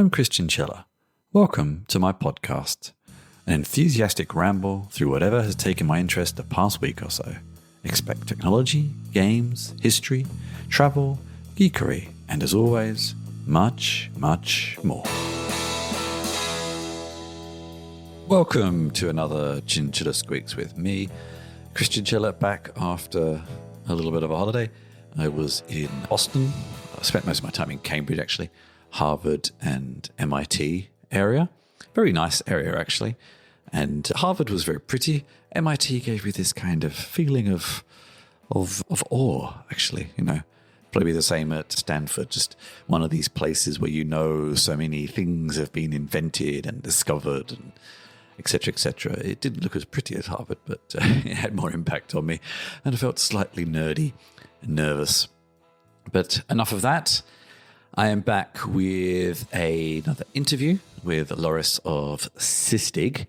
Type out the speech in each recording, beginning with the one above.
I'm Christian Cheller. Welcome to my podcast, an enthusiastic ramble through whatever has taken my interest the past week or so. Expect technology, games, history, travel, geekery, and as always, much, much more. Welcome to another Chinchilla Squeaks with me, Christian Cheller, back after a little bit of a holiday. I was in Boston. I spent most of my time in Cambridge, actually. Harvard and MIT area. Very nice area, actually. And Harvard was very pretty. MIT gave me this kind of feeling of awe, actually. You know, probably the same at Stanford, just one of these places where you know so many things have been invented and discovered and et cetera, et cetera. It didn't look as pretty as Harvard, but it had more impact on me. And I felt slightly nerdy and nervous. But enough of that. I am back with another interview with Loris of Sysdig.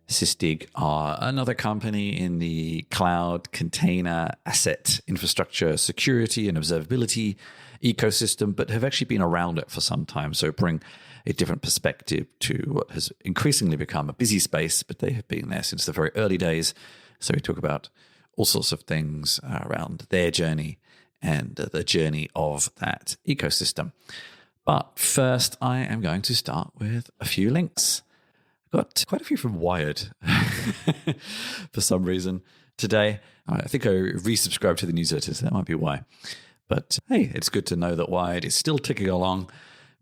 Sysdig are another company in the cloud container asset infrastructure security and observability ecosystem, but have actually been around it for some time. So bring a different perspective to what has increasingly become a busy space, but they have been there since the very early days. So we talk about all sorts of things around their journey and the journey of that ecosystem. But first, I am going to start with a few links. I've got quite a few from Wired for some reason today. I think I resubscribed to the newsletter, so that might be why. But hey, it's good to know that Wired is still ticking along,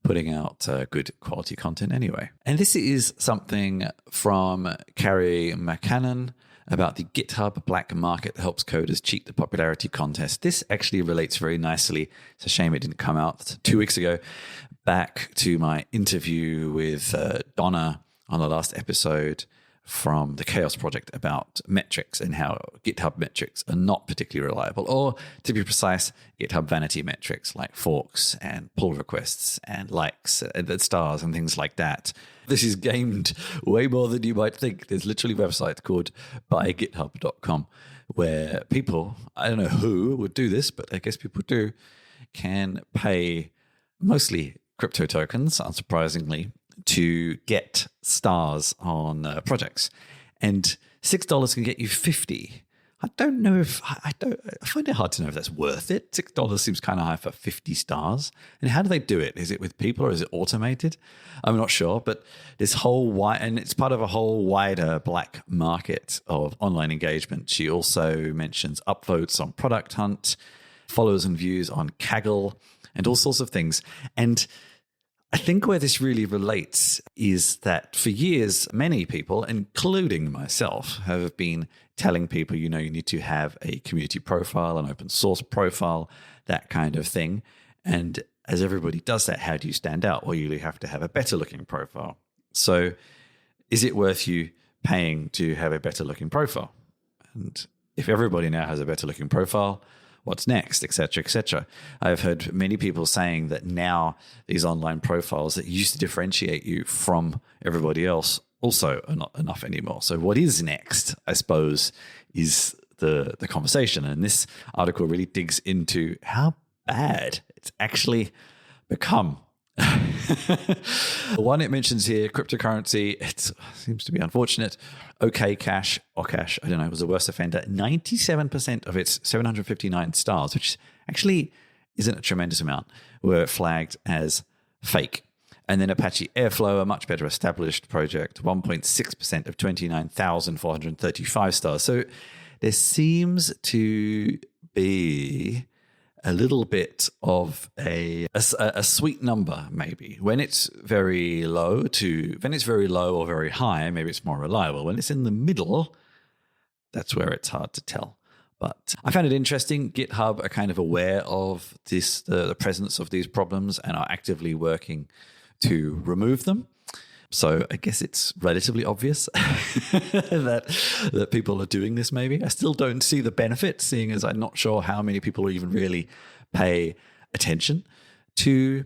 putting out good quality content anyway. And this is something from Carrie McCannon about the GitHub black market that helps coders cheat the popularity contest. This actually relates very nicely. It's a shame it didn't come out 2 weeks ago. Back to my interview with Donna on the last episode from the Chaos Project about metrics and how GitHub metrics are not particularly reliable, or to be precise, GitHub vanity metrics like forks and pull requests and likes and stars and things like that. This is gamed way more than you might think. There's literally a website called buygithub.com where people, I don't know who would do this, but I guess people do, can pay mostly crypto tokens, unsurprisingly, to get stars on projects, and $6 can get you 50. I don't know if I find it hard to know if that's worth it. $6 seems kind of high for 50 stars. And how do they do it? Is it with people or is it automated? I'm not sure, but this whole and it's part of a whole wider black market of online engagement. She also mentions upvotes on Product Hunt, follows and views on Kaggle, and all sorts of things. And I think where this really relates is that for years, many people, including myself, have been telling people, you need to have a community profile, an open source profile, that kind of thing. And as everybody does that, how do you stand out? Well, you have to have a better looking profile. So is it worth you paying to have a better looking profile? And if everybody now has a better looking profile, what's next, et cetera, et cetera. I've heard many people saying that now these online profiles that used to differentiate you from everybody else also are not enough anymore. So what is next, I suppose, is the conversation. And this article really digs into how bad it's actually become. The one it mentions here, cryptocurrency, it seems to be unfortunate. OK Cash, or Cash, I don't know, was the worst offender. 97% of its 759 stars, which actually isn't a tremendous amount, were flagged as fake. And then Apache Airflow, a much better established project, 1.6% of 29,435 stars. So there seems to be a little bit of a sweet number, maybe. When it's very low or very high, maybe it's more reliable. When it's in the middle, that's where it's hard to tell. But I found it interesting. GitHub are kind of aware of this, the presence of these problems, and are actively working to remove them. So I guess it's relatively obvious that people are doing this maybe. I still don't see the benefit, seeing as I'm not sure how many people even really pay attention to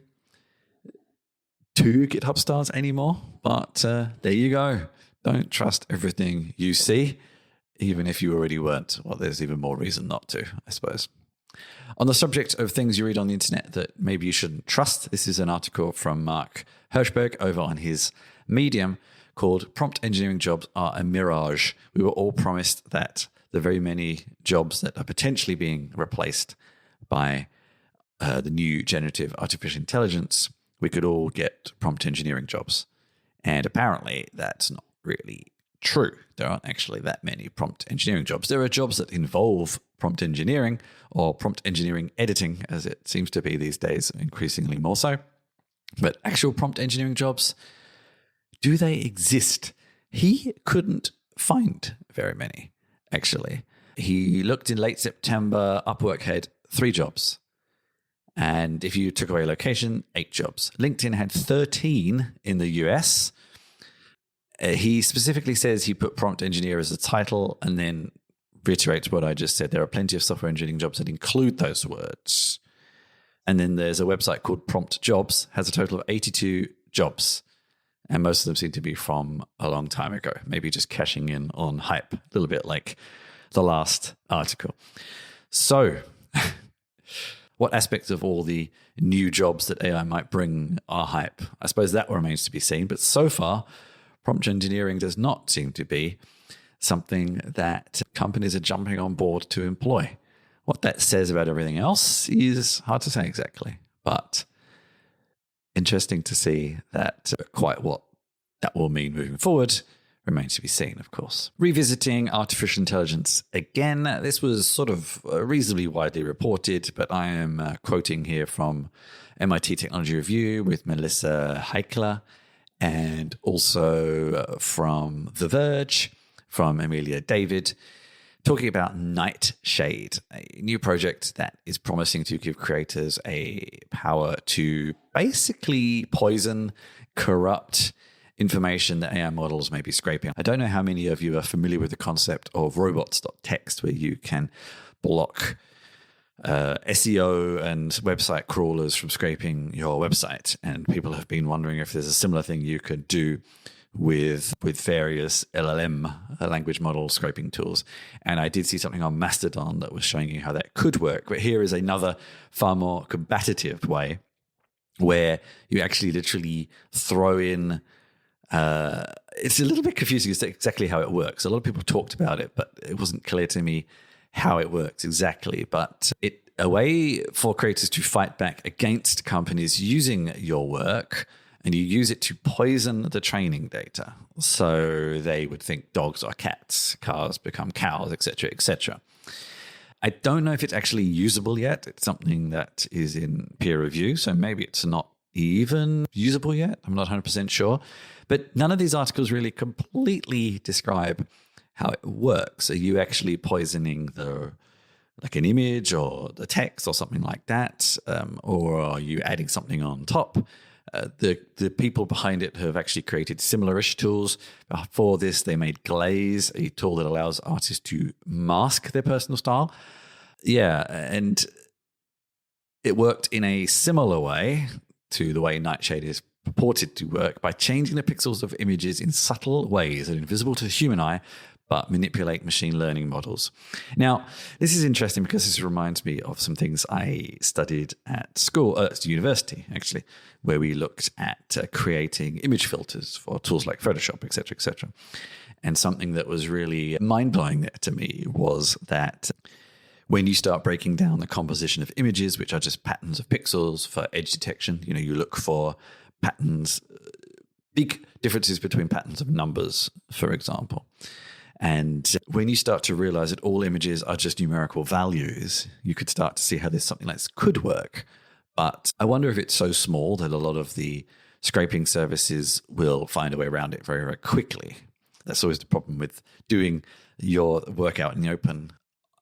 GitHub stars anymore. But there you go. Don't trust everything you see, even if you already weren't. Well, there's even more reason not to, I suppose. On the subject of things you read on the internet that maybe you shouldn't trust, this is an article from Mark Hirschberg over on his Medium called "Prompt Engineering Jobs Are a Mirage. We were all promised that the very many jobs that are potentially being replaced by the new generative artificial intelligence, we could all get prompt engineering jobs." And apparently that's not really true. There aren't actually that many prompt engineering jobs. There are jobs that involve prompt engineering or prompt engineering editing, as it seems to be these days, increasingly more so. But actual prompt engineering jobs, do they exist? He couldn't find very many, actually. He looked in late September, Upwork had 3 jobs. And if you took away location, 8 jobs. LinkedIn had 13 in the US. He specifically says he put prompt engineer as a title and then reiterates what I just said. There are plenty of software engineering jobs that include those words. And then there's a website called Prompt Jobs, has a total of 82 jobs. And most of them seem to be from a long time ago, maybe just cashing in on hype, a little bit like the last article. So what aspects of all the new jobs that AI might bring are hype? I suppose that remains to be seen. But so far, prompt engineering does not seem to be something that companies are jumping on board to employ. What that says about everything else is hard to say exactly, but interesting to see that quite what that will mean moving forward remains to be seen, of course. Revisiting artificial intelligence again, this was sort of reasonably widely reported, but I am quoting here from MIT Technology Review with Melissa Heichler, and also from The Verge, from Amelia David, talking about Nightshade, a new project that is promising to give creators a power to basically poison, corrupt information that AI models may be scraping. I don't know how many of you are familiar with the concept of robots.txt, where you can block SEO and website crawlers from scraping your website. And people have been wondering if there's a similar thing you could do with various LLM language model scraping tools. And I did see something on Mastodon that was showing you how that could work. But here is another far more combative way where you actually literally throw in it's a little bit confusing as to exactly how it works. A lot of people talked about it, but it wasn't clear to me how it works exactly. But a way for creators to fight back against companies using your work, and you use it to poison the training data. So they would think dogs are cats, cars become cows, etc., etc. I don't know if it's actually usable yet. It's something that is in peer review, so maybe it's not even usable yet. I'm not 100% sure. But none of these articles really completely describe how it works. Are you actually poisoning like an image or the text or something like that? Or are you adding something on top? The people behind it have actually created similar-ish tools. For this, they made Glaze, a tool that allows artists to mask their personal style. Yeah, and it worked in a similar way to the way Nightshade is purported to work by changing the pixels of images in subtle ways that are invisible to the human eye, but manipulate machine learning models. Now, this is interesting because this reminds me of some things I studied at school, at university, actually, where we looked at creating image filters for tools like Photoshop, et cetera, et cetera. And something that was really mind-blowing there to me was that when you start breaking down the composition of images, which are just patterns of pixels for edge detection, you look for patterns, big differences between patterns of numbers, for example. And when you start to realize that all images are just numerical values, you could start to see how there's something like this could work. But I wonder if it's so small that a lot of the scraping services will find a way around it very, very quickly. That's always the problem with doing your work out in the open.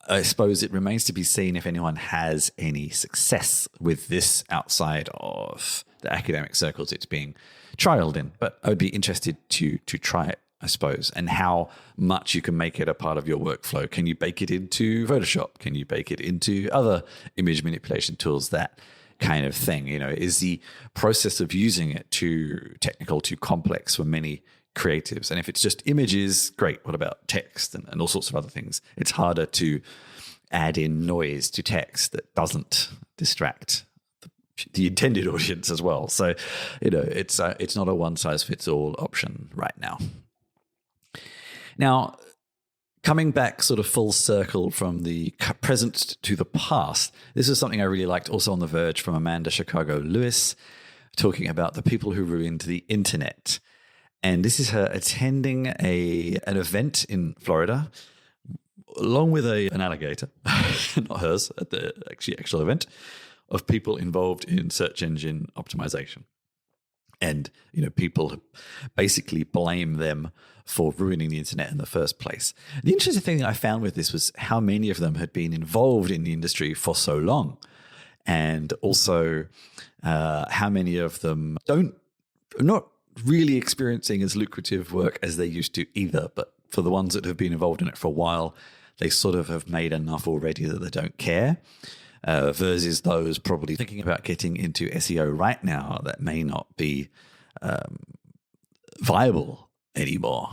I suppose it remains to be seen if anyone has any success with this outside of the academic circles it's being trialed in. But I would be interested to try it, I suppose, and how much you can make it a part of your workflow. Can you bake it into Photoshop? Can you bake it into other image manipulation tools? That kind of thing. Is the process of using it too technical, too complex for many creatives? And if it's just images, great. What about text and all sorts of other things? It's harder to add in noise to text that doesn't distract the intended audience as well. So, it's not a one-size-fits-all option right now. Now, coming back sort of full circle from the present to the past, this is something I really liked also on The Verge from Amanda Chicago Lewis, talking about the people who ruined the internet. And this is her attending an event in Florida, along with an alligator, not hers, at the actual event, of people involved in search engine optimization. And, people basically blame them for ruining the internet in the first place. The interesting thing I found with this was how many of them had been involved in the industry for so long. And also how many of them are not really experiencing as lucrative work as they used to either. But for the ones that have been involved in it for a while, they sort of have made enough already that they don't care. Versus those probably thinking about getting into SEO right now that may not be viable anymore.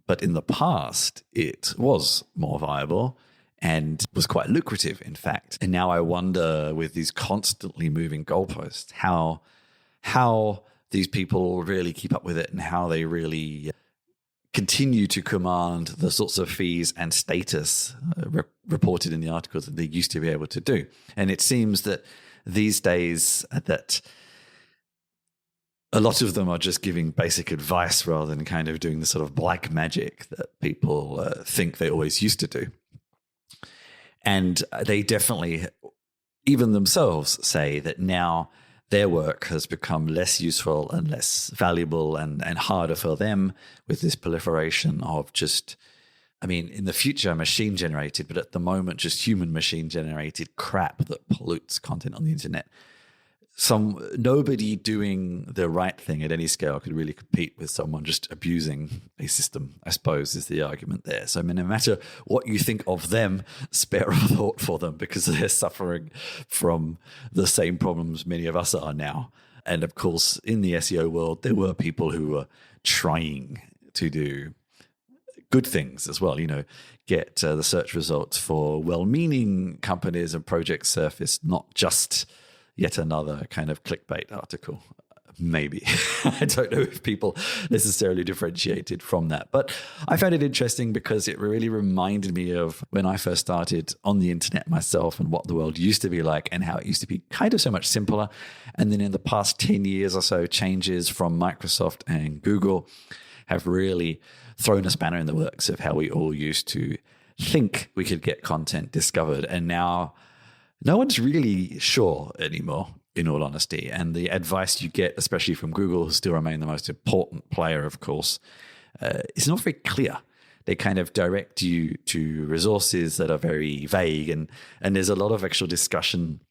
But in the past, it was more viable and was quite lucrative, in fact. And now I wonder, with these constantly moving goalposts, how these people really keep up with it and how they really continue to command the sorts of fees and status reported in the articles that they used to be able to do. And it seems that these days that a lot of them are just giving basic advice rather than kind of doing the sort of black magic that people think they always used to do. And they definitely, even themselves, say that now their work has become less useful and less valuable and harder for them with this proliferation of just, in the future, machine generated, but at the moment, just human machine generated crap that pollutes content on the internet. Nobody doing the right thing at any scale could really compete with someone just abusing a system, I suppose, is the argument there. So no matter what you think of them, spare a thought for them, because they're suffering from the same problems many of us are now. And of course, in the SEO world, there were people who were trying to do good things as well, get the search results for well-meaning companies and projects surfaced, not just yet another kind of clickbait article. Maybe. I don't know if people necessarily differentiated from that. But I found it interesting because it really reminded me of when I first started on the internet myself and what the world used to be like and how it used to be kind of so much simpler. And then in the past 10 years or so, changes from Microsoft and Google have really thrown a spanner in the works of how we all used to think we could get content discovered. And now no one's really sure anymore, in all honesty. And the advice you get, especially from Google, who still remain the most important player, of course, is not very clear. They kind of direct you to resources that are very vague. And there's a lot of actual discussion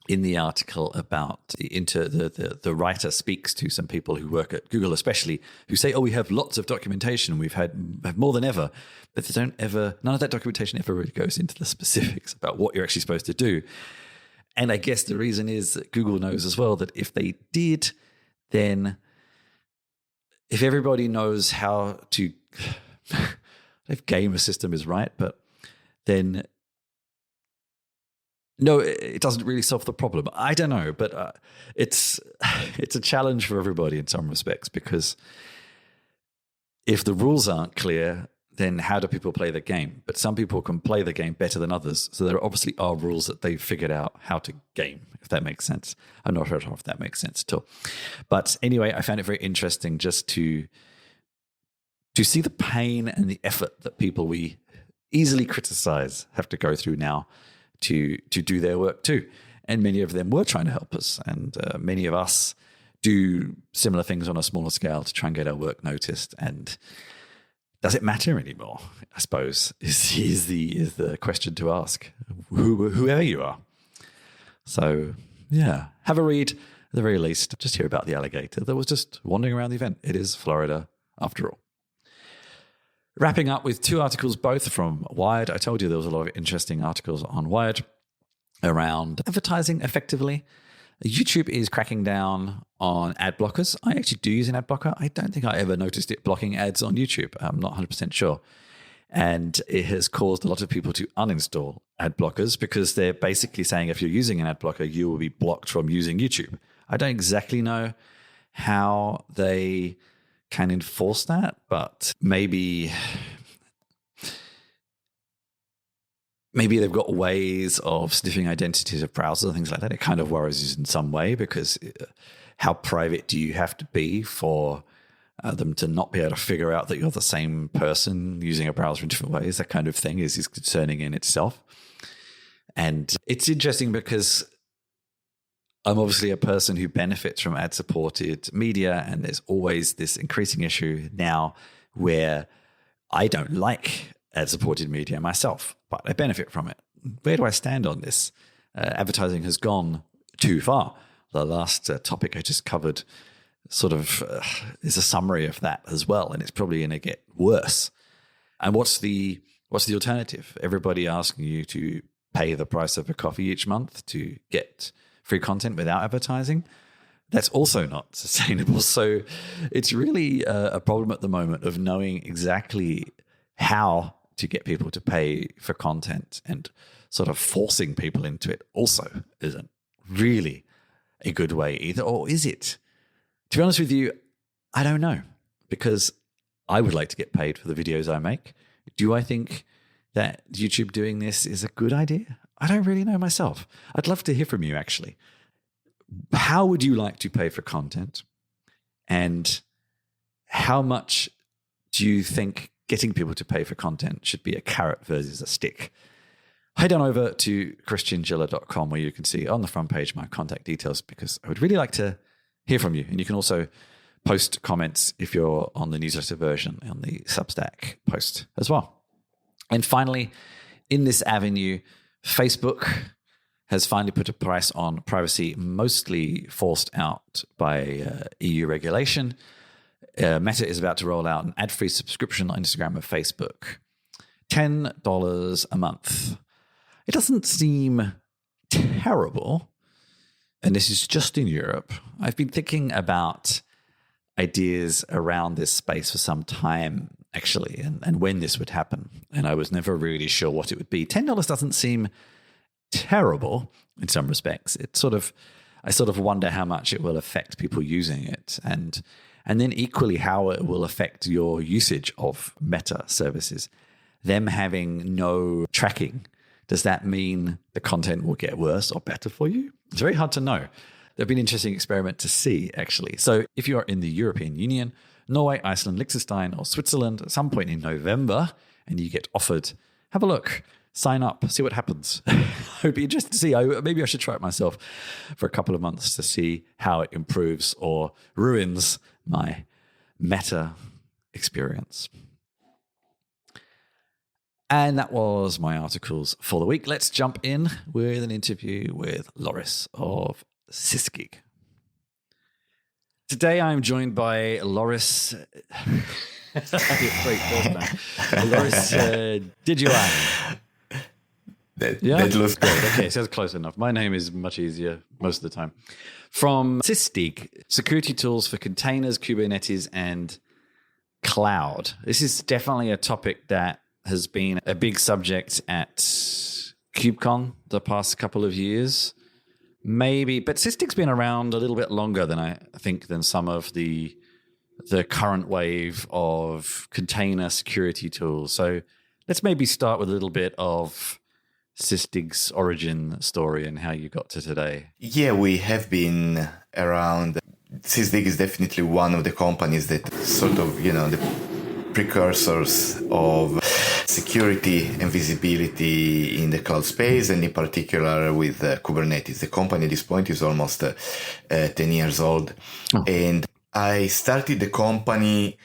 in the article about the writer speaks to some people who work at Google, especially, who say, we have lots of documentation. We've have more than ever. But none of that documentation ever really goes into the specifics about what you're actually supposed to do. And I guess the reason is that Google knows as well that if they did, then if everybody knows how to, if game a system is right, but then no, it doesn't really solve the problem. I don't know, but it's a challenge for everybody in some respects, because if the rules aren't clear, then how do people play the game? But some people can play the game better than others. So there obviously are rules that they've figured out how to game, if that makes sense. I'm not sure if that makes sense at all. But anyway, I found it very interesting just to see the pain and the effort that people we easily criticize have to go through now to do their work too. And many of them were trying to help us. And many of us do similar things on a smaller scale to try and get our work noticed. And does it matter anymore, I suppose, is the question to ask, whoever you are. So, yeah, have a read, at the very least. Just hear about the alligator that was just wandering around the event. It is Florida, after all. Wrapping up with two articles, both from Wired. I told you there was a lot of interesting articles on Wired around advertising effectively. YouTube is cracking down on ad blockers. I actually do use an ad blocker. I don't think I ever noticed it blocking ads on YouTube. I'm not 100% sure. And it has caused a lot of people to uninstall ad blockers because they're basically saying if you're using an ad blocker, you will be blocked from using YouTube. I don't exactly know how they can enforce that, but maybe they've got ways of sniffing identities of browsers and things like that. It kind of worries you in some way because how private do you have to be for them to not be able to figure out that you're the same person using a browser in different ways? That kind of thing is concerning in itself. And it's interesting because I'm obviously a person who benefits from ad-supported media, and there's always this increasing issue now where I don't like ad-supported media myself, but I benefit from it. Where do I stand on this? Advertising has gone too far. The last topic I just covered sort of is a summary of that as well, and it's probably going to get worse. And what's the alternative? Everybody asking you to pay the price of a coffee each month to get free content without advertising. That's also not sustainable. So it's really a problem at the moment of knowing exactly how to get people to pay for content, and sort of forcing people into it also isn't really a good way either. Or is it? To be honest with you, I don't know, because I would like to get paid for the videos I make. Do I think that YouTube doing this is a good idea? I don't really know myself. I'd love to hear from you, actually. How would you like to pay for content? And how much do you think getting people to pay for content should be a carrot versus a stick? Head on over to christiangiller.com where you can see on the front page my contact details, because I would really like to hear from you. And you can also post comments if you're on the newsletter version on the Substack post as well. And finally, in this avenue, Facebook has finally put a price on privacy, mostly forced out by EU regulation. Meta is about to roll out an ad-free subscription on Instagram and Facebook. $10 a month. It doesn't seem terrible, and this is just in Europe. I've been thinking about ideas around this space for some time, actually, and when this would happen. And I was never really sure what it would be. $10 doesn't seem terrible in some respects. I sort of wonder how much it will affect people using it, and then equally how it will affect your usage of Meta services. Them having no tracking, does that mean the content will get worse or better for you? It's very hard to know. There'll be an interesting experiment to see, actually. So if you are in the European Union, Norway, Iceland, Liechtenstein, or Switzerland at some point in November, and you get offered, have a look, sign up, see what happens. It would be interesting to see. Maybe I should try it myself for a couple of months to see how it improves or ruins my Meta experience. And that was my articles for the week. Let's jump in with an interview with Loris of Sysdig. Today I'm joined by Loris. Loris Degioanni. That looks good. Okay, so that's close enough. My name is much easier most of the time. From Sysdig, security tools for containers, Kubernetes, and cloud. This is definitely a topic that has been a big subject at KubeCon the past couple of years, maybe. But Sysdig's been around a little bit longer than I think than some of the current wave of container security tools. So let's maybe start with a little bit of Sysdig's origin story and how you got to today. Yeah, we have been around. Sysdig is definitely one of the companies that sort of, the precursors of security and visibility in the cloud space, and in particular with Kubernetes. The company at this point is almost 10 years old. Oh. And I started the company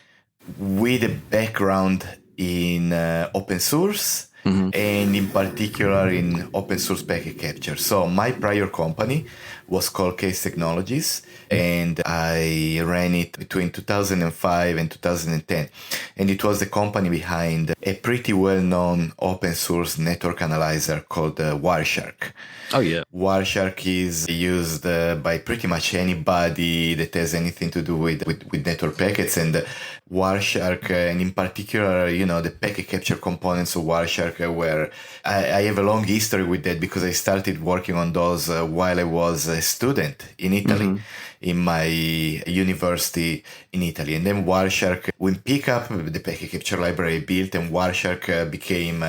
with a background in open source, and in particular in open source packet capture. So my prior company was called Case Technologies, and I ran it between 2005 and 2010. And it was the company behind a pretty well-known open source network analyzer called Wireshark. Oh, yeah. Wireshark is used by pretty much anybody that has anything to do with network packets. And Wireshark, and in particular, the packet capture components of Wireshark, where I have a long history with that because I started working on those while I was a student in Italy, in my university in Italy. And then Wireshark, we pick up the packet capture library I built, and Wireshark became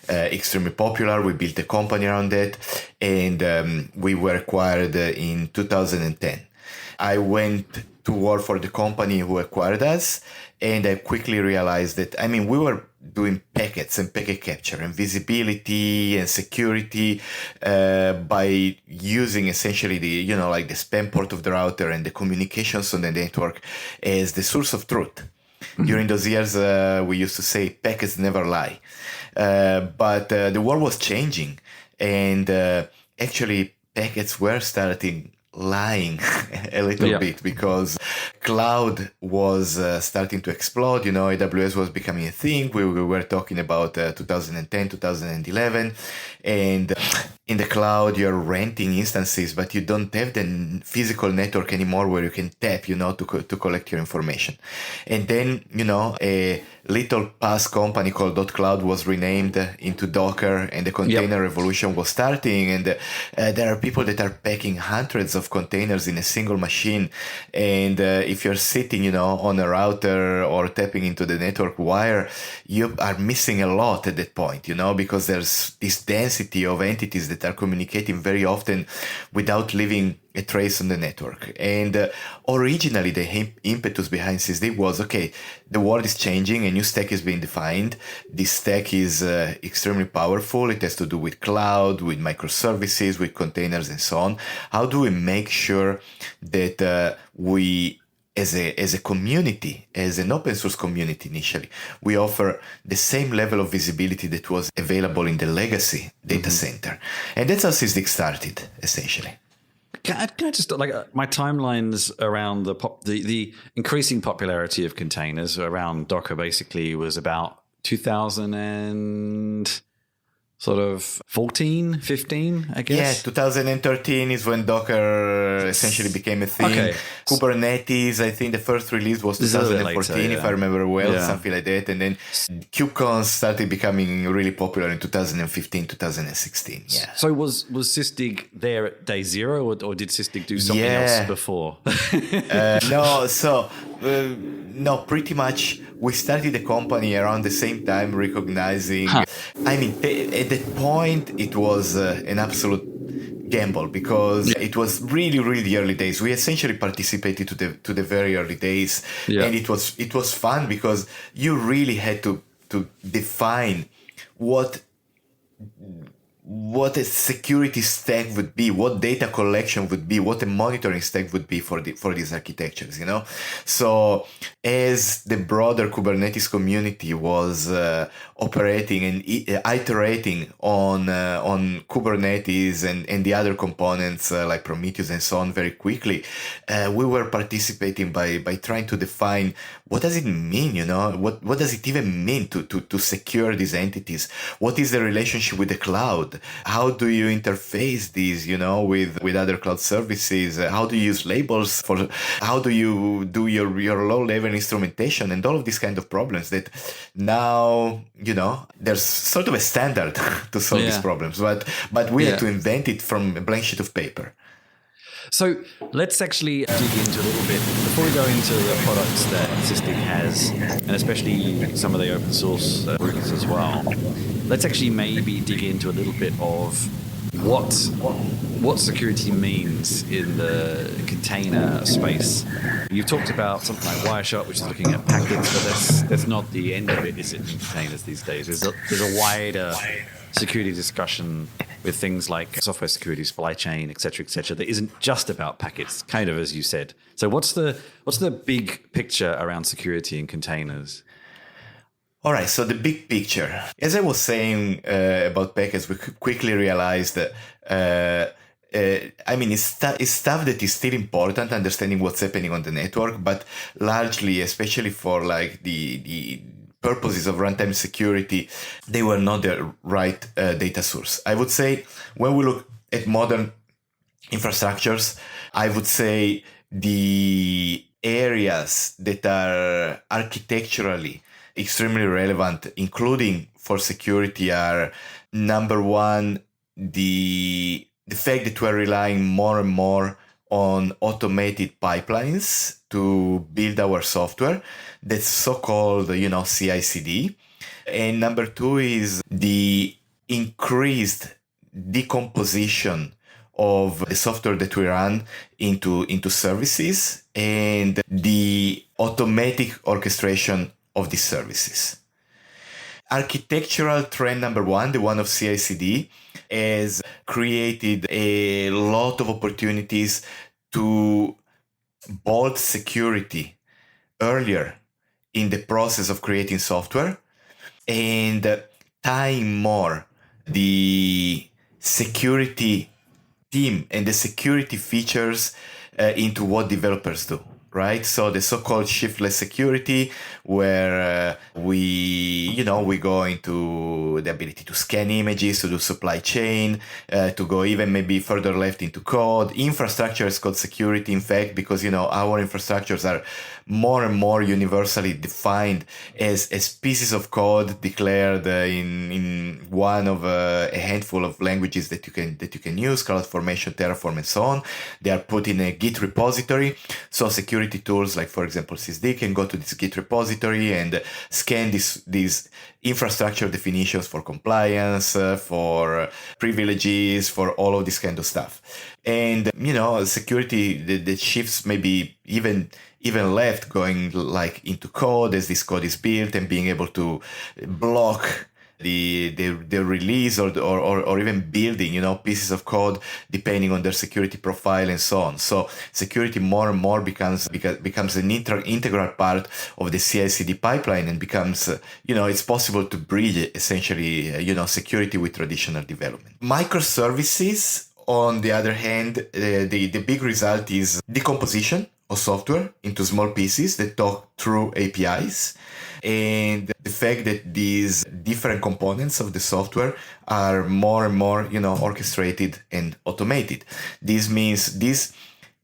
extremely popular. We built a company around that, and we were acquired in 2010. I went to work for the company who acquired us, and I quickly realized that, we were doing packets and packet capture and visibility and security by using essentially the spam port of the router and the communications on the network as the source of truth. During those years, we used to say packets never lie. But the world was changing, and actually packets were starting lying a little bit, because cloud was starting to explode. AWS was becoming a thing. We were talking about 2010, 2011, and in the cloud you're renting instances, but you don't have the physical network anymore where you can tap, to collect your information. And then, a little past company called .cloud was renamed into Docker, and the container revolution was starting. And there are people that are packing hundreds of containers in a single machine. And if you're sitting, on a router or tapping into the network wire, you are missing a lot at that point, because there's this density of entities that are communicating very often without leaving a trace on the network. And originally the impetus behind Sysdig was, okay, the world is changing, a new stack is being defined. This stack is extremely powerful. It has to do with cloud, with microservices, with containers, and so on. How do we make sure that we, as a community, as an open source community initially, we offer the same level of visibility that was available in the legacy data center? And that's how Sysdig started, essentially. Can I just, my timelines around the increasing popularity of containers around Docker basically was about 2000 and sort of 14, 15, I guess? Yeah, 2013 is when Docker essentially became a thing. Okay. Kubernetes, I think the first release was 2014, later, if I remember well, something like that. And then KubeCon started becoming really popular in 2015, 2016. Yeah. So was Sysdig there at day zero, or did Sysdig do something else before? No, pretty much we started the company around the same time, recognizing, at that point it was an absolute gamble, because it was really, really early days. We essentially participated to the very early days, and it was fun because you really had to define what a security stack would be, what data collection would be, what a monitoring stack would be for these architectures, So as the broader Kubernetes community was operating and iterating on Kubernetes and the other components like Prometheus and so on very quickly, we were participating by trying to define what does it mean, what does it even mean to secure these entities? What is the relationship with the cloud? How do you interface these, with other cloud services? How do you use labels how do you do your low level instrumentation, and all of these kind of problems that now, there's sort of a standard to solve these problems, but we had to invent it from a blank sheet of paper. So let's actually dig into a little bit, before we go into the products that Sysdig has, and especially some of the open source products as well. Let's actually maybe dig into a little bit of what security means in the container space. You've talked about something like Wireshark, which is looking at packets, but that's not the end of it, is it, in containers these days? There's a wider security discussion with things like software security, supply chain, et cetera, that isn't just about packets, kind of as you said. So what's the big picture around security in containers? All right, so the big picture. As I was saying about packets, we quickly realized that it's stuff that is still important, understanding what's happening on the network, but largely, especially for like the purposes of runtime security, they were not the right data source. I would say when we look at modern infrastructures, I would say the areas that are architecturally extremely relevant, including for security, are number one, the fact that we're relying more and more on automated pipelines to build our software. That's so-called, CI/CD. And number two is the increased decomposition of the software that we run into services and the automatic orchestration of these services. Architectural trend number one, the one of CI/CD, has created a lot of opportunities to bolt security earlier in the process of creating software and tying more the security team and the security features into what developers do, right? So the so-called shiftless security, where we go into the ability to scan images, to do supply chain, to go even maybe further left into code. Infrastructure as code security, in fact, because, our infrastructures are more and more universally defined as pieces of code declared in one of a handful of languages that you can use, CloudFormation, Terraform, and so on. They are put in a Git repository. So security tools like, for example, Sysdig can go to this Git repository and scan these infrastructure definitions for compliance, for privileges, for all of this kind of stuff. And, security that shifts maybe even left, going like into code as this code is built and being able to block the release or even building, pieces of code depending on their security profile and so on. So security more and more becomes an integral part of the CI/CD pipeline and becomes, it's possible to bridge essentially, security with traditional development. Microservices, on the other hand, the big result is decomposition of software into small pieces that talk through APIs, and the fact that these different components of the software are more and more, orchestrated and automated. This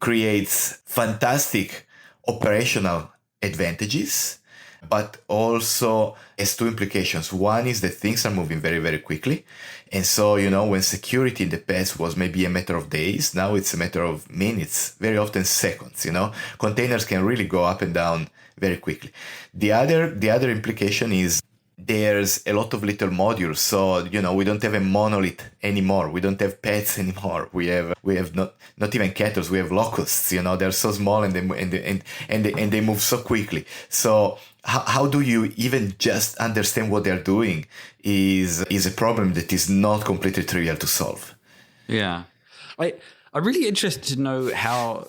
creates fantastic operational advantages, but also has two implications. One is that things are moving very, very quickly. And so, when security in the past was maybe a matter of days, now it's a matter of minutes, very often seconds. Containers can really go up and down very quickly. The other implication is there's a lot of little modules. So, we don't have a monolith anymore. We don't have pets anymore. We have not even cattle. We have locusts. They're so small and they move so quickly. So how do you even just understand what they're doing is a problem that is not completely trivial to solve. Yeah. I'm really interested to know how,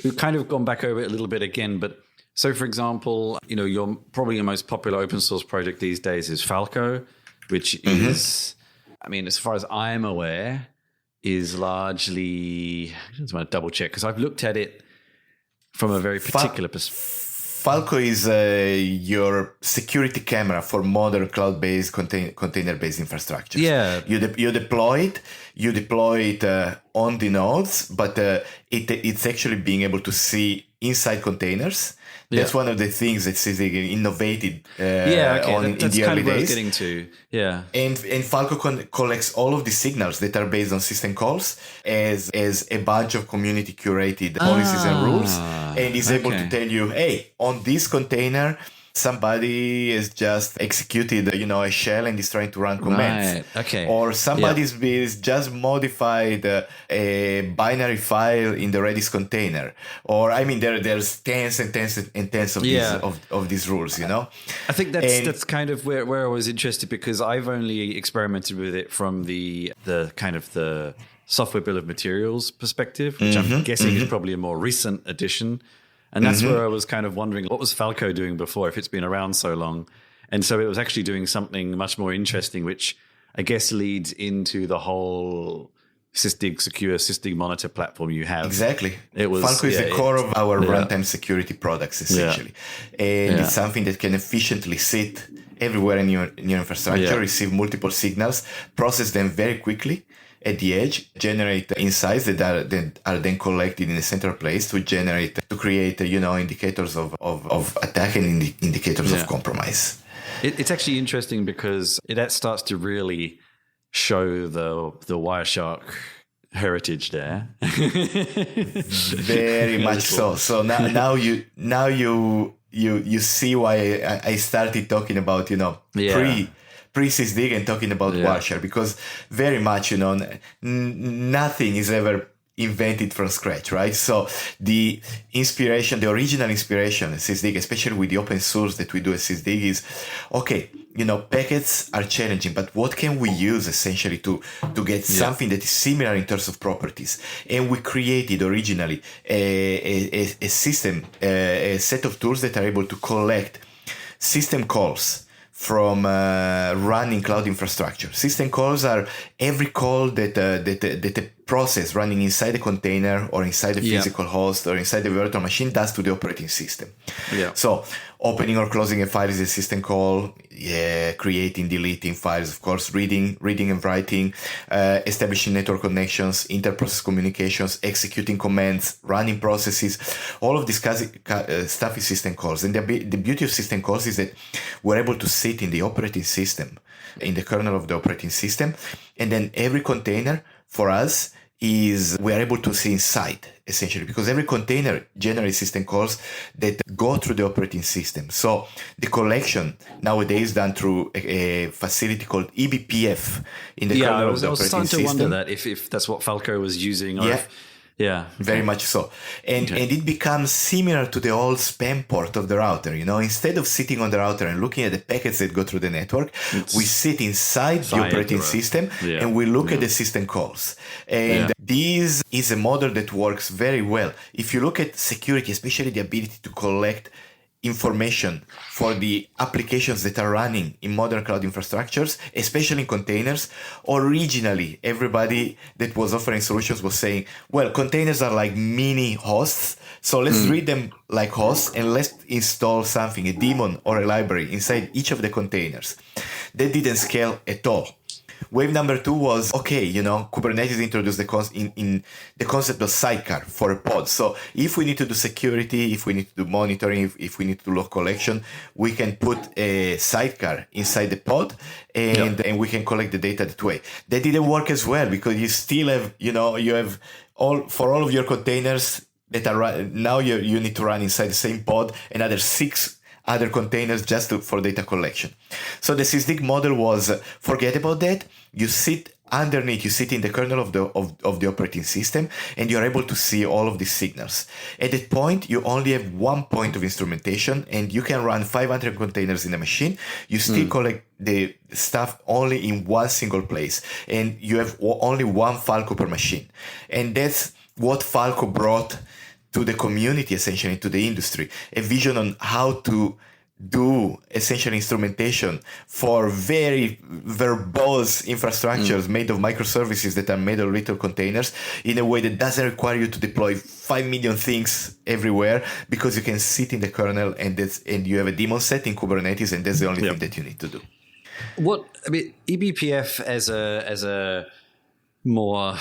we've kind of gone back over it a little bit again, but so for example, your most popular open source project these days is Falco, which is, as far as I'm aware, is largely, I just want to double check because I've looked at it from a very particular perspective. Falco is your security camera for modern cloud-based container-based infrastructure. Yeah, you deploy it on the nodes, but it's actually being able to see inside containers. That's one of the things that Sysdig innovated in the early days. That's kind of what I was getting to. Yeah. And Falco collects all of the signals that are based on system calls as a bunch of community curated policies and rules, and is able to tell you, hey, on this container, somebody has just executed, a shell and is trying to run commands. Right. Okay. Or somebody's just modified a binary file in the Redis container. Or there's tens and tens and tens of these rules. I think that's kind of where I was interested, because I've only experimented with it from the kind of the software bill of materials perspective, which I'm guessing is probably a more recent addition. And that's where I was kind of wondering, what was Falco doing before if it's been around so long? And so it was actually doing something much more interesting, which I guess leads into the whole Sysdig secure Sysdig monitor platform you have. Exactly. It was Falco is the core of our runtime security products, essentially. And it's something that can efficiently sit everywhere in your infrastructure, receive multiple signals, process them very quickly at the edge, generate insights that are then collected in a central place to create indicators of attack and indicators of compromise. It's actually interesting because that starts to really show the Wireshark heritage there. Very much so. So now you see why I started talking about pre-Sysdig and talking about Wireshark, because very much nothing is ever invented from scratch, right? So the original inspiration at Sysdig, especially with the open source that we do at Sysdig, is packets are challenging, but what can we use essentially to get something that is similar in terms of properties? And we created originally a system, a set of tools that are able to collect system calls from running cloud infrastructure. System calls are every call that a process running inside a container or inside a physical host or inside a virtual machine does to the operating system. Yeah. So opening or closing a file is a system call. Creating, deleting files, of course, reading and writing, establishing network connections, inter-process communications, executing commands, running processes. All of this stuff is system calls. And the beauty of system calls is that we're able to sit in the operating system, in the kernel of the operating system. And then every container for us we're able to see inside, essentially, because every container generates system calls that go through the operating system. So the collection nowadays done through a facility called eBPF in the kernel of the operating system. I was starting to wonder that if that's what Falco was using. Or very much so. And it becomes similar to the old spam port of the router. Instead of sitting on the router and looking at the packets that go through the network, we sit inside the operating system and we look at the system calls. And this is a model that works very well. If you look at security, especially the ability to collect information for the applications that are running in modern cloud infrastructures, especially in containers. Originally, everybody that was offering solutions was saying, well, containers are like mini hosts, so let's treat them like hosts and let's install something, a daemon or a library inside each of the containers. That didn't scale at all. Wave number 2 was, Kubernetes introduced in the concept of sidecar for a pod. So if we need to do security, if we need to do monitoring, if we need to do log collection, we can put a sidecar inside the pod and we can collect the data that way. That didn't work as well because you still have, you have all of your containers that are now you need to run inside the same pod, another 6 other containers just for data collection. So the Sysdig model was forget about that. You sit underneath, you sit in the kernel of the operating system, and you're able to see all of these signals. At that point, you only have one point of instrumentation, and you can run 500 containers in a machine. You still collect the stuff only in one single place, and you have only one Falco per machine. And that's what Falco brought to the community, essentially, to the industry, a vision on how to do essentially instrumentation for very verbose infrastructures made of microservices that are made of little containers in a way that doesn't require you to deploy 5 million things everywhere, because you can sit in the kernel and you have a daemon set in Kubernetes, and that's the only thing that you need to do. eBPF as a more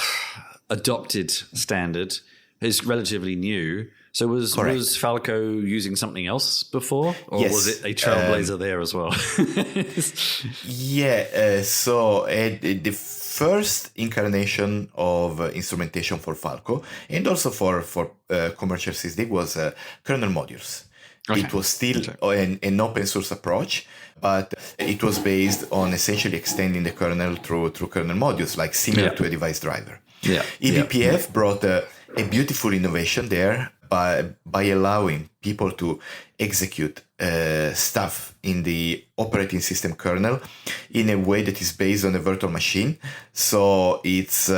adopted standard is relatively new. So was Falco using something else before, or was it a trailblazer there as well? So the first incarnation of instrumentation for Falco and also for commercial Sysdig was kernel modules. Okay. It was still an open source approach, but it was based on essentially extending the kernel through kernel modules, like similar to a device driver. eBPF brought a beautiful innovation there by allowing people to execute stuff in the operating system kernel in a way that is based on a virtual machine. So it's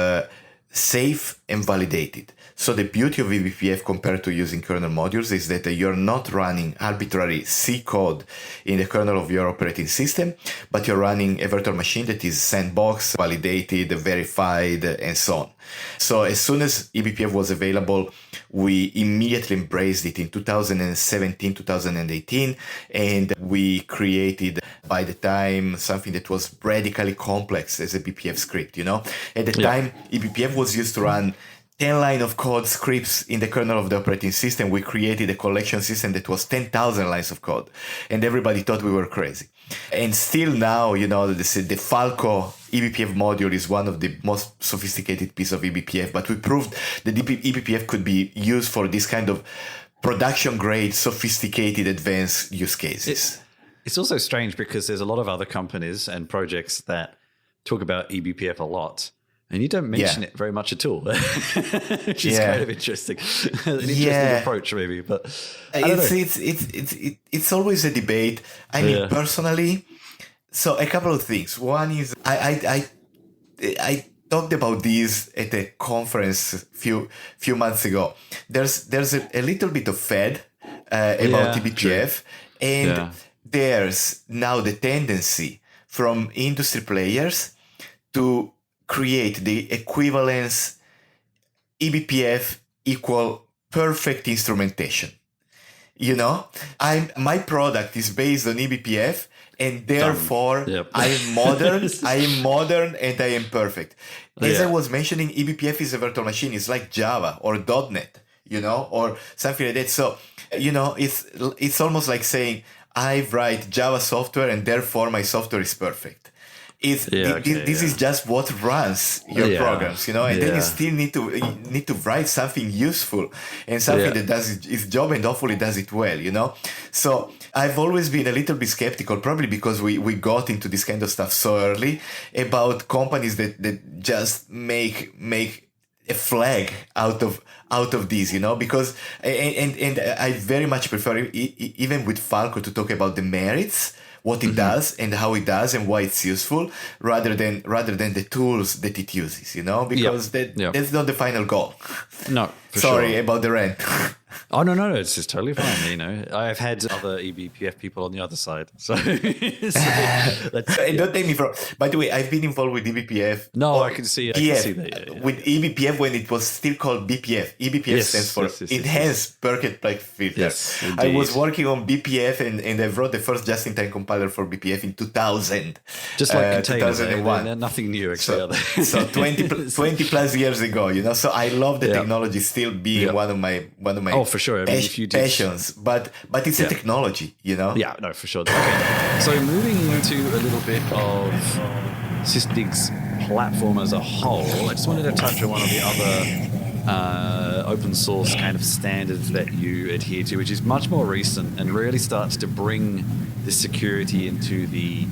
safe and validated. So the beauty of eBPF compared to using kernel modules is that you're not running arbitrary C code in the kernel of your operating system, but you're running a virtual machine that is sandbox, validated, verified, and so on. So as soon as eBPF was available, we immediately embraced it in 2017, 2018, and we created by the time something that was radically complex as a BPF script, At the time, eBPF was used to run 10 line of code scripts in the kernel of the operating system. We created a collection system that was 10,000 lines of code, and everybody thought we were crazy. And still now, the Falco eBPF module is one of the most sophisticated piece of eBPF, but we proved that eBPF could be used for this kind of production grade, sophisticated, advanced use cases. It's also strange because there's a lot of other companies and projects that talk about eBPF a lot. And you don't mention it very much at all, which is kind of interesting. An interesting approach, maybe. But it's always a debate. I mean, personally, so a couple of things. One is I talked about this at a conference few months ago. There's a little bit of fad about eBPF, and there's now the tendency from industry players to create the equivalence eBPF equal perfect instrumentation. My product is based on eBPF, and therefore I am modern and I am perfect. As I was mentioning, eBPF is a virtual machine. It's like Java or .NET, or something like that. So, it's almost like saying I write Java software and therefore my software is perfect. This is just what runs your programs, and then you still need to write something useful and something that does its job and hopefully does it well, So I've always been a little bit skeptical, probably because we got into this kind of stuff so early, about companies that just make a flag out of this, because and I very much prefer even with Falco to talk about the merits, what it does and how it does and why it's useful, rather than the tools that it uses, because that's not the final goal. No, sorry about the rant. Oh, no, it's just totally fine. I've had other eBPF people on the other side. So, don't take me from. By the way, I've been involved with eBPF. No, I can see that. With eBPF when it was still called BPF. eBPF stands for Enhanced Packet Plug Filter. Yes, I was working on BPF and I wrote the first just-in-time compiler for BPF in 2000. Just like containers, 2001. They're nothing new, actually. So 20 plus years ago, So I love the technology still being one of my for sure. I mean, if you passions, but it's a technology, Yeah, no, for sure. Okay, so moving into a little bit of Sysdig's platform as a whole, I just wanted to touch on one of the other open source kind of standards that you adhere to, which is much more recent and really starts to bring the security into the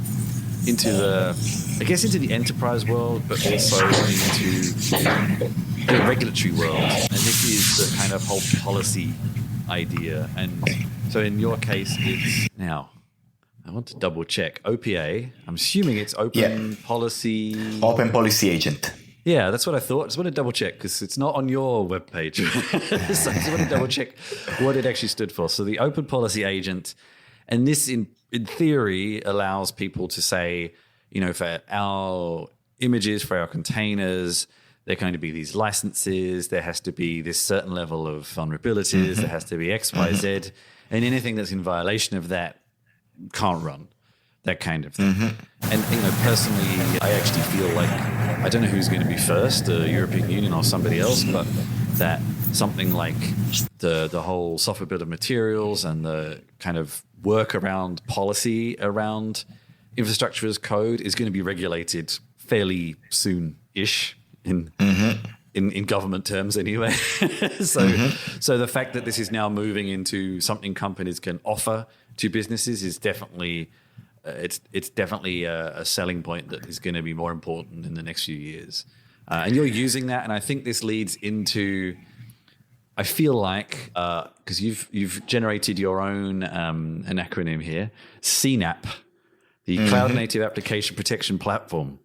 enterprise world, but also into the regulatory world. And this is the kind of whole policy idea. And so in your case, it's now, I want to double check. OPA, I'm assuming it's Open Policy. Open Policy Agent. Yeah, that's what I thought. I just want to double check because it's not on your webpage. So I just want to double check what it actually stood for. So the Open Policy Agent, and this in theory allows people to say, for our images, for our containers, there are going to be these licenses, there has to be this certain level of vulnerabilities, there has to be X, Y, Z, and anything that's in violation of that can't run, that kind of thing. And, personally, I actually feel like, I don't know who's going to be first, the European Union or somebody else, but that something like the whole software bill of materials and the kind of work around policy around infrastructure as code is going to be regulated fairly soon-ish in government terms anyway. So the fact that this is now moving into something companies can offer to businesses is definitely it's definitely a selling point that is going to be more important in the next few years. And you're using that, and I think this leads into, I feel like, because you've generated your own an acronym here, CNAP, the Cloud Native Application Protection Platform.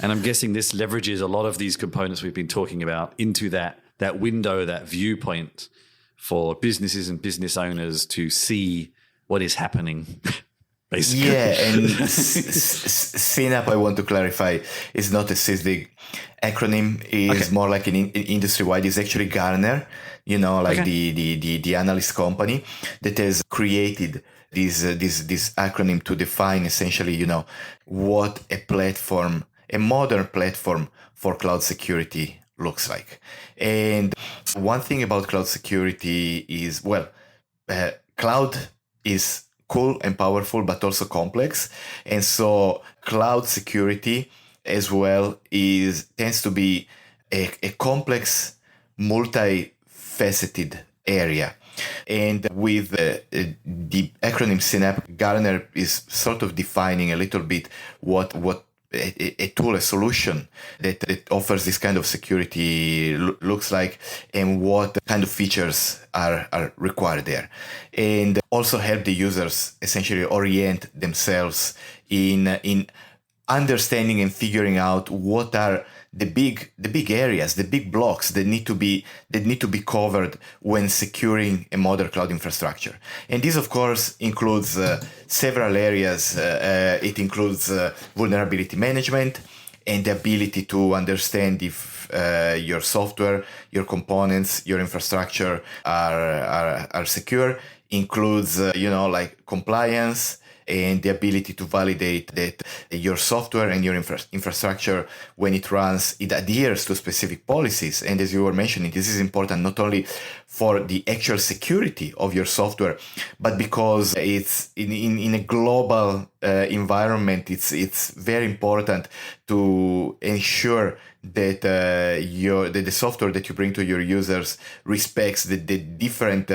And I'm guessing this leverages a lot of these components we've been talking about into that window, that viewpoint for businesses and business owners to see what is happening, basically. Yeah, and CNAP, I want to clarify, is not a Sysdig acronym. It's more like an industry-wide. It's actually Gartner, the analyst company that has created this acronym to define essentially, what a modern platform for cloud security looks like. And one thing about cloud security is, cloud is cool and powerful, but also complex. And so cloud security as well tends to be a complex, multifaceted area. And with the acronym CNAP, Gartner is sort of defining a little bit what a tool, a solution that offers this kind of security looks like, and what kind of features are required there, and also help the users essentially orient themselves in understanding and figuring out what are the big areas, the big blocks that need to be covered when securing a modern cloud infrastructure. And this, of course, includes several areas. It includes vulnerability management and the ability to understand if your software, your components, your infrastructure are secure. Includes like compliance and the ability to validate that your software and your infrastructure, when it runs, it adheres to specific policies. And as you were mentioning, this is important not only for the actual security of your software, but because it's in a global environment, it's very important to ensure that the software that you bring to your users respects the different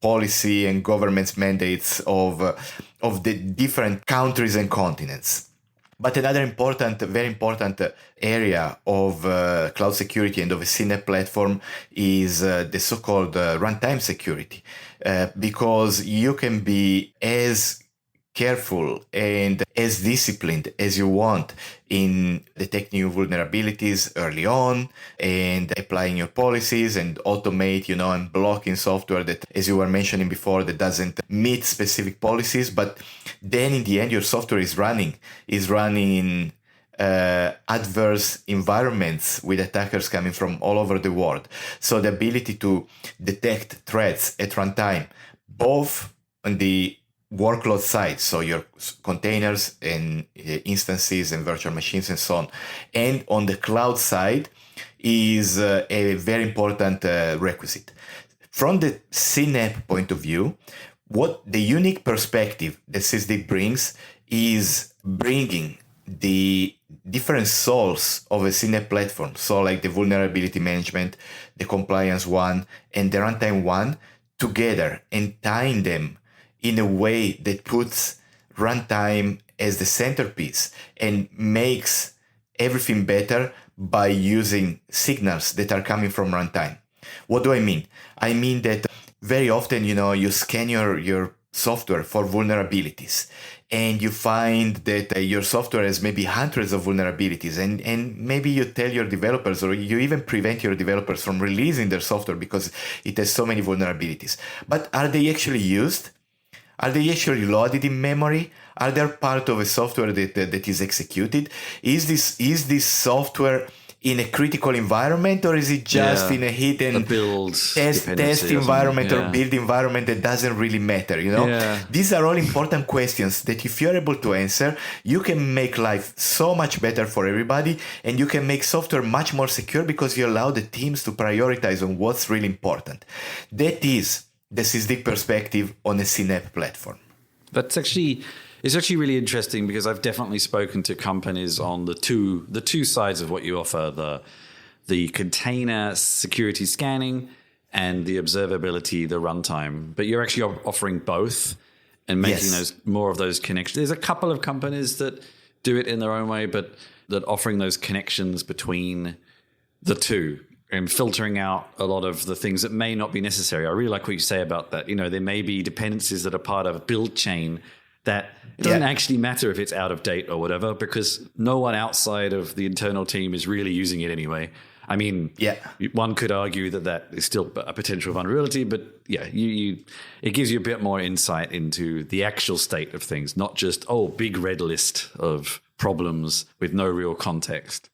policy and government's mandates of the different countries and continents. But another very important area of cloud security and of a CNAP platform is the so-called runtime security, because you can be as careful and as disciplined as you want in detecting new vulnerabilities early on and applying your policies and automate, and blocking software that, as you were mentioning before, that doesn't meet specific policies. But then in the end, your software is running in adverse environments with attackers coming from all over the world. So the ability to detect threats at runtime, both on the workload side, so your containers and instances and virtual machines and so on, and on the cloud side, is a very important requisite. From the CNAP point of view, what the unique perspective that Sysdig brings is bringing the different souls of a CNAP platform, so like the vulnerability management, the compliance one, and the runtime one, together and tying them in a way that puts runtime as the centerpiece and makes everything better by using signals that are coming from runtime. What do I mean? I mean that very often, you scan your software for vulnerabilities, and you find that your software has maybe hundreds of vulnerabilities, and maybe you tell your developers, or you even prevent your developers from releasing their software because it has so many vulnerabilities. But are they actually used? Are they actually loaded in memory? Are they part of a software that is executed? Is this software in a critical environment, or is it just in a hidden test environment or build environment that doesn't really matter? These are all important questions that if you're able to answer, you can make life so much better for everybody, and you can make software much more secure because you allow the teams to prioritize on what's really important. That is the Sysdig perspective on a CNAP platform. It's actually really interesting, because I've definitely spoken to companies on the two sides of what you offer, the container security scanning and the observability, the runtime. But you're actually offering both and making more of those connections. There's a couple of companies that do it in their own way, but that offering those connections between the two and filtering out a lot of the things that may not be necessary. I really like what you say about that. There may be dependencies that are part of a build chain that it doesn't actually matter if it's out of date or whatever, because no one outside of the internal team is really using it anyway. I mean, one could argue that is still a potential vulnerability, but it gives you a bit more insight into the actual state of things, not just, big red list of problems with no real context.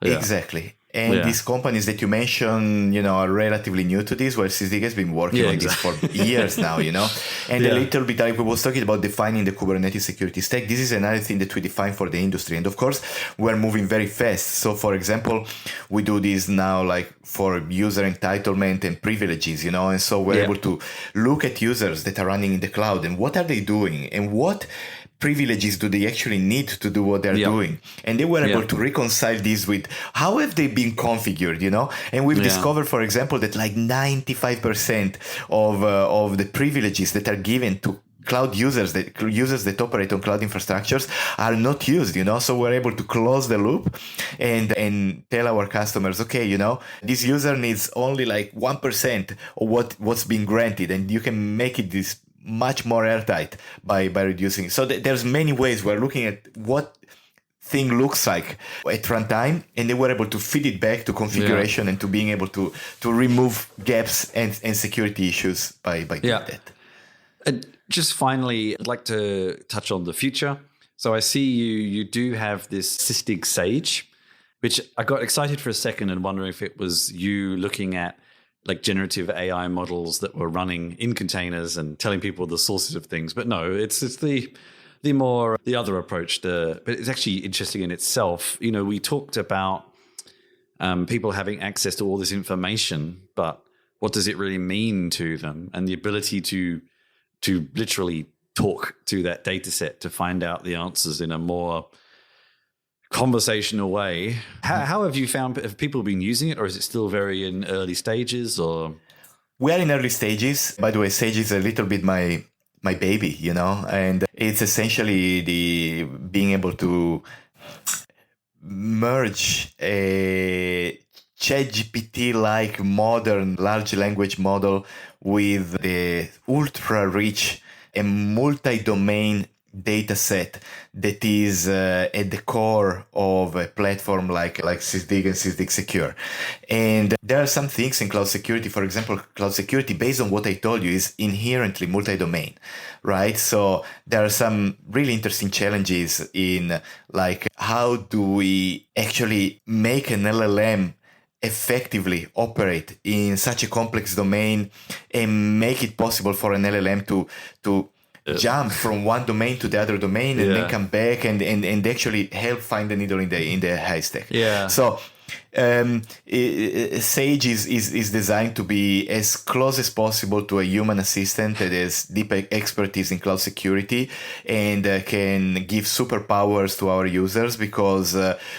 Yeah. Exactly. And these companies that you mentioned, are relatively new to this, where Sysdig has been working on this for years now, And a little bit, I was talking about defining the Kubernetes security stack. This is another thing that we define for the industry. And of course, we're moving very fast. So for example, we do this now like for user entitlement and privileges, And so we're able to look at users that are running in the cloud and what are they doing and what privileges do they actually need to do what they're doing? And they were able to reconcile this with how have they been configured, And we've discovered, for example, that like 95% of the privileges that are given to cloud users that operate on cloud infrastructures are not used, So we're able to close the loop and tell our customers, okay, this user needs only like 1% of what's being granted, and you can make it this much more airtight by reducing. So there's many ways we're looking at what thing looks like at runtime, and they were able to feed it back to configuration and to being able to remove gaps and security issues by doing that. Just finally, I'd like to touch on the future. So I see you do have this Sysdig Sage, which I got excited for a second and wondering if it was you looking at like generative AI models that were running in containers and telling people the sources of things. But no, it's the other approach. But it's actually interesting in itself. We talked about people having access to all this information, but what does it really mean to them? And the ability to literally talk to that data set to find out the answers in a more conversational way. How have you found, have people been using it, or is it still very in early stages? Or we are in early stages. By the way, Sage is a little bit my baby, and it's essentially the being able to merge a ChatGPT-like modern large language model with the ultra rich and multi-domain data set that is at the core of a platform like Sysdig and Sysdig Secure. And there are some things in cloud security, for example, cloud security, based on what I told you, is inherently multi-domain, right? So there are some really interesting challenges in like, how do we actually make an LLM effectively operate in such a complex domain and make it possible for an LLM to jump from one domain to the other domain and then come back and actually help find the needle in the haystack. Yeah. So Sage is designed to be as close as possible to a human assistant that has deep expertise in cloud security and can give superpowers to our users because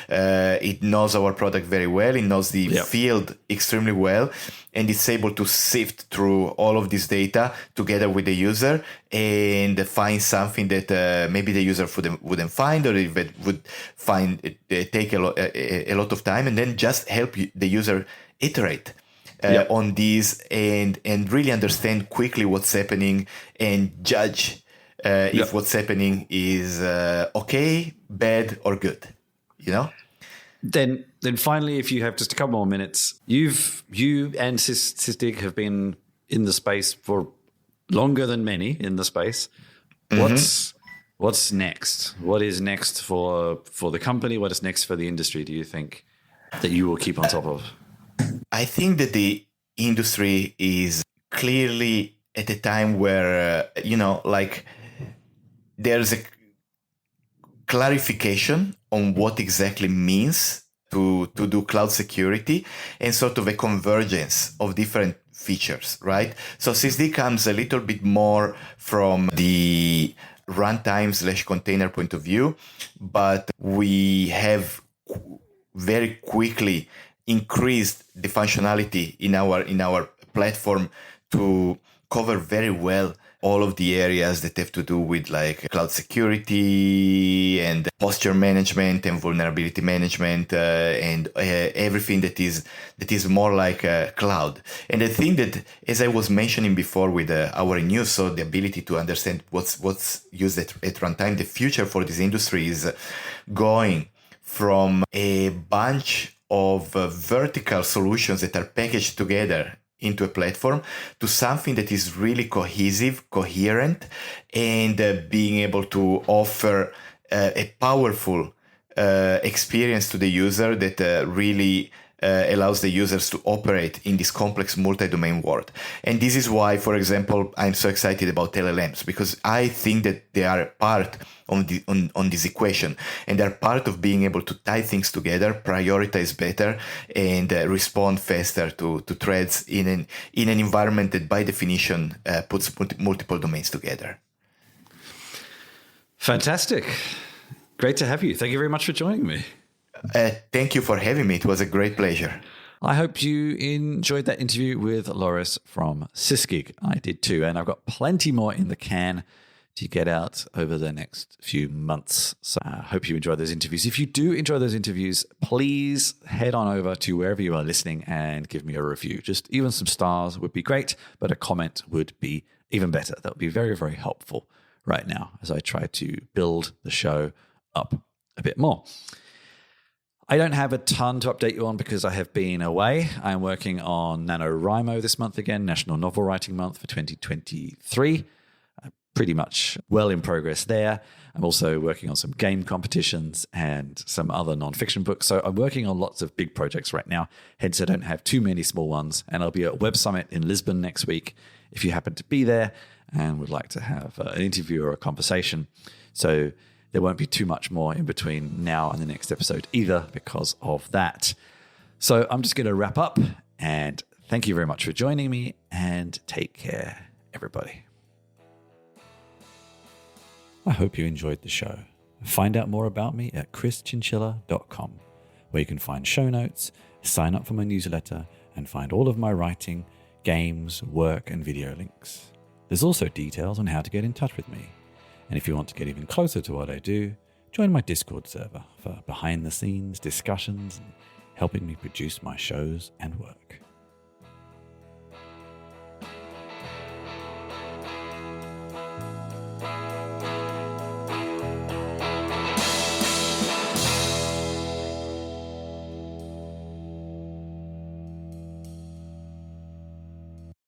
it knows our product very well, it knows the field extremely well, and it's able to sift through all of this data together with the user and find something that maybe the user wouldn't find, or if it would find take a lot of time, and then just help the user iterate on these and really understand quickly what's happening and judge if what's happening is okay, bad, or good. Then finally, if you have just a couple more minutes, you and Sysdig have been in the space for longer than many in the space. Mm-hmm. What's next? What is next for the company? What is next for the industry, do you think, that you will keep on top of? I think that the industry is clearly at a time where, there's a clarification on what exactly means to do cloud security and sort of a convergence of different features, right? So Sysdig comes a little bit more from the runtime/container point of view, but we have very quickly increased the functionality in our platform to cover very well all of the areas that have to do with like cloud security and posture management and vulnerability management and everything that is more like cloud. And I think that, as I was mentioning before with our news, so the ability to understand what's used at runtime, the future for this industry is going from a bunch of vertical solutions that are packaged together into a platform to something that is really cohesive, coherent, and being able to offer a powerful experience to the user that really allows the users to operate in this complex multi-domain world. And this is why, for example, I'm so excited about LLMs, because I think that they are part on this equation, and they're part of being able to tie things together, prioritize better, and respond faster to threats in an environment that by definition puts multiple domains together. Fantastic. Great to have you. Thank you very much for joining me. Thank you for having me. It was a great pleasure. I hope you enjoyed that interview with Loris from Sysdig. I did too, and I've got plenty more in the can to get out over the next few months. So I hope you enjoy those interviews. If you do enjoy those interviews, please head on over to wherever you are listening and give me a review. Just even some stars would be great, but a comment would be even better. That would be very, very helpful right now as I try to build the show up a bit more. I don't have a ton to update you on because I have been away. I'm working on NaNoWriMo this month again, National Novel Writing Month for 2023. Pretty much well in progress there. I'm also working on some game competitions and some other nonfiction books. So I'm working on lots of big projects right now. Hence, I don't have too many small ones. And I'll be at Web Summit in Lisbon next week if you happen to be there and would like to have an interview or a conversation. So there won't be too much more in between now and the next episode either because of that. So I'm just going to wrap up, and thank you very much for joining me, and take care, everybody. I hope you enjoyed the show. Find out more about me at chrischinchilla.com, where you can find show notes, sign up for my newsletter, and find all of my writing, games, work, and video links. There's also details on how to get in touch with me. And if you want to get even closer to what I do, join my Discord server for behind-the-scenes discussions and helping me produce my shows and work.